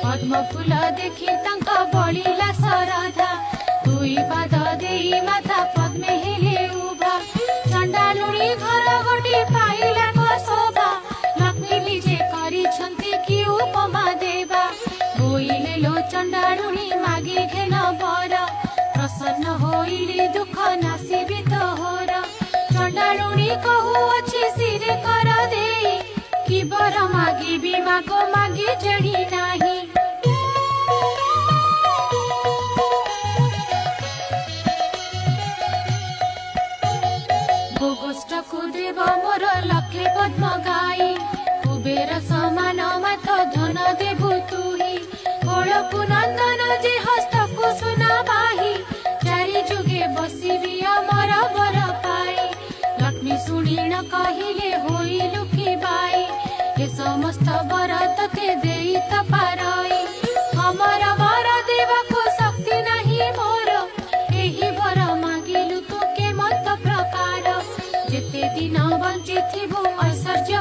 पद्म फूल देखि तांका बलिला सरधा दुई पाद देई माथा पद्मे हेले उभा चंडालुणी घर गोटे पाइला को शोभा लक्ष्मी निजे करिछन्ति कि उपमा देवा बोइले लो चंडालुणी मागी घेन बर प्रसन्न होइले दुख नासिबि तोहर चंडालुणी कहू अछि सिरे कर देई कि बर मागी मागो मागी जड़ी नाही गोष्ठ कुदेव मोर लखे पद्म गाई कुबेर समान माथ धन देबु तुही कोलकु नंदन जे हस्त को सुना बाही चारि जुगे बसिबि अमर बर पाई लक्ष्मी सुनिण कहिले होई लुकी बाई ए समस्त बर तते देई त पारई हमर बर देवको शक्ति नहीं मोर एही बर मागिलु तो के मत प्रकार जेते दिन बंची थिबो ऐश्वर्य